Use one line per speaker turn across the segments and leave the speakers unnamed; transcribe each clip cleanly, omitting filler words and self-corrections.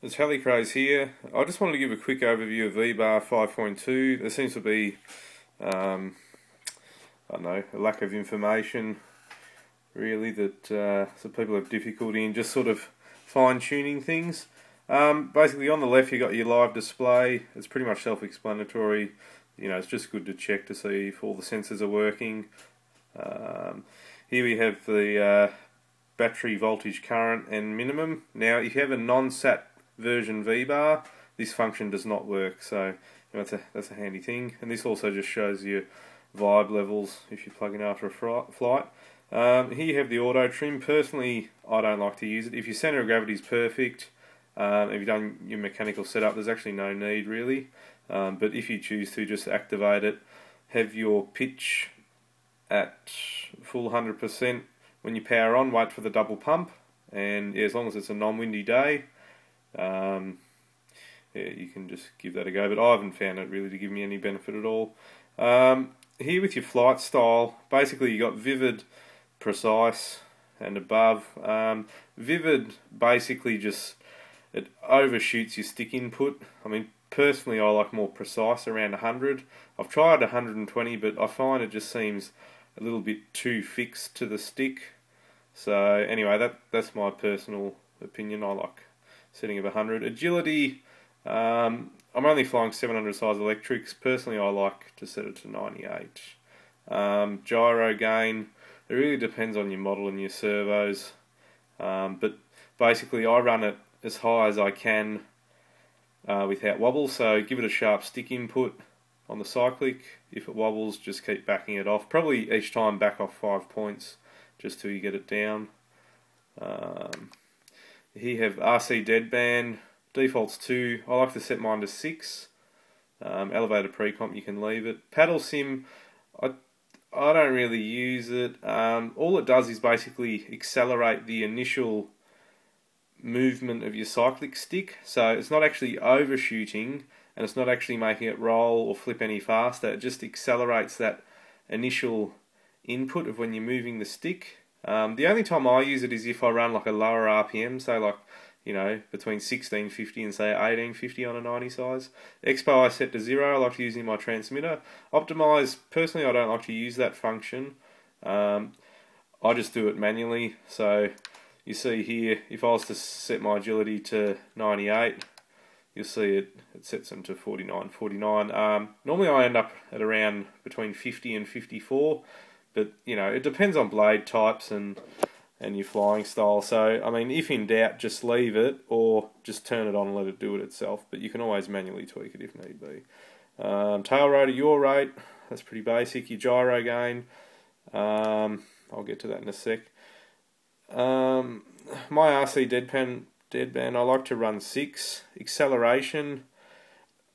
It's Helicraze here. I just wanted to give a quick overview of Vbar 5.2. There seems to be, I don't know, a lack of information really that so people have difficulty in just sort of fine-tuning things. Basically on the left you got your live display. It's pretty much self-explanatory. You know, it's just good to check to see if all the sensors are working. Here we have the battery voltage current and minimum. Now if you have a non-sat version Vbar, this function does not work, so you know, that's a handy thing. And this also just shows you vibe levels if you're plugging after a flight. Here you have the auto trim. Personally, I don't like to use it. If your center of gravity is perfect, if you've done your mechanical setup, there's actually no need really. But if you choose to, just activate it. Have your pitch at full 100% when you power on. Wait for the double pump, and yeah, as long as it's a non-windy day, yeah, you can just give that a go. But I haven't found it really to give me any benefit at all. Here with your flight style, basically you got vivid, precise, and above. Vivid basically just it overshoots your stick input. I mean, personally, I like more precise, around 100. I've tried 120, but I find it just seems a little bit too fixed to the stick. So anyway, that's my personal opinion. I like setting of 100. Agility, I'm only flying 700 size electrics. Personally, I like to set it to 98. Gyro gain, it really depends on your model and your servos. But basically, I run it as high as I can without wobble. So give it a sharp stick input on the cyclic. If it wobbles, just keep backing it off. Probably each time back off 5 points just till you get it down. Here you have RC deadband. Default's 2. I like to set mine to 6. Elevator pre-comp, you can leave it. Paddle sim, I don't really use it. All it does is basically accelerate the initial movement of your cyclic stick. So it's not actually overshooting, and it's not actually making it roll or flip any faster. It just accelerates that initial input of when you're moving the stick. The only time I use it is if I run like a lower RPM, so like, you know, between 1650 and say 1850 on a 90 size. Expo I set to 0, I like to use in my transmitter. Optimize, personally I don't like to use that function. I just do it manually. So you see here, if I was to set my agility to 98, you'll see it sets them to 49, 49. Normally I end up at around between 50 and 54. But, you know, it depends on blade types and your flying style. So, I mean, if in doubt, just leave it or just turn it on and let it do it itself. But you can always manually tweak it if need be. Tail rotor, yaw rate, that's pretty basic. Your gyro gain, I'll get to that in a sec. My RC deadband, I like to run 6. Acceleration,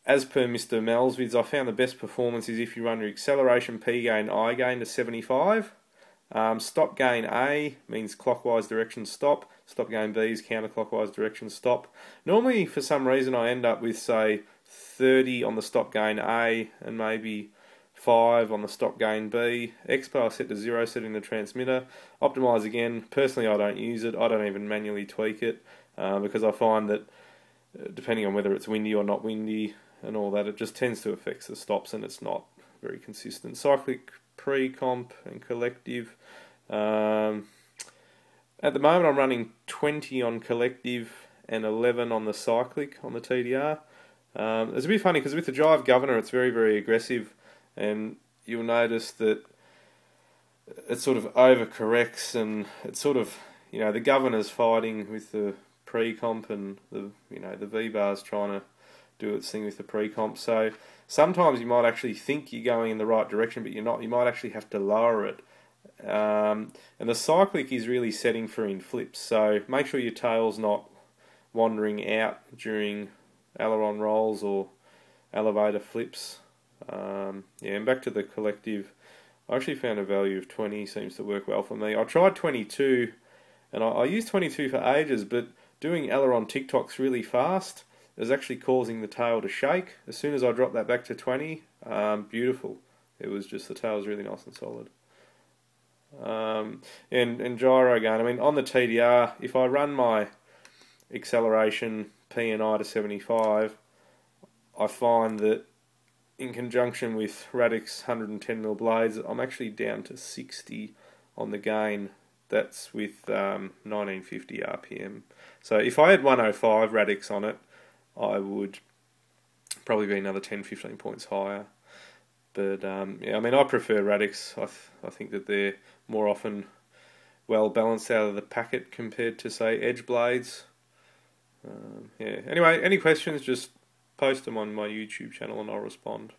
as per Mr. Mel's vids, I found the best performance is if you run your acceleration P gain, I gain to 75. Stop gain A means clockwise direction stop. Stop gain B is counterclockwise direction stop. Normally, for some reason, I end up with, say, 30 on the stop gain A and maybe 5 on the stop gain B. Expo I set to 0, setting the transmitter. Optimize again. Personally, I don't use it. I don't even manually tweak it because I find that depending on whether it's windy or not windy and all that, it just tends to affect the stops and it's not very consistent. Cyclic, pre-comp and collective. At the moment I'm running 20 on collective and 11 on the cyclic on the TDR. It's a bit funny because with the drive governor it's very, very aggressive, and you'll notice that it sort of overcorrects and it's sort of, you know, the governor's fighting with the pre-comp and the, you know, the V-bar's trying to do its thing with the pre-comp. So sometimes you might actually think you're going in the right direction, but you're not. You might actually have to lower it. And the cyclic is really setting for in flips. So make sure your tail's not wandering out during aileron rolls or elevator flips. Yeah, and back to the collective. I actually found a value of 20 seems to work well for me. I tried 22, and I used 22 for ages, but doing aileron TikToks really fast is actually causing the tail to shake. As soon as I dropped that back to 20, beautiful. It was just, the tail's really nice and solid. And gyro gain, I mean, on the TDR, if I run my acceleration P&I to 75, I find that in conjunction with Radix 110mm blades, I'm actually down to 60 on the gain. That's with 1950 RPM. So if I had 105 Radix on it, I would probably be another 10-15 points higher. But yeah, I mean, I prefer Radix. I think that they're more often well balanced out of the packet compared to, say, Edge blades. Yeah. Anyway, any questions, just post them on my YouTube channel and I'll respond.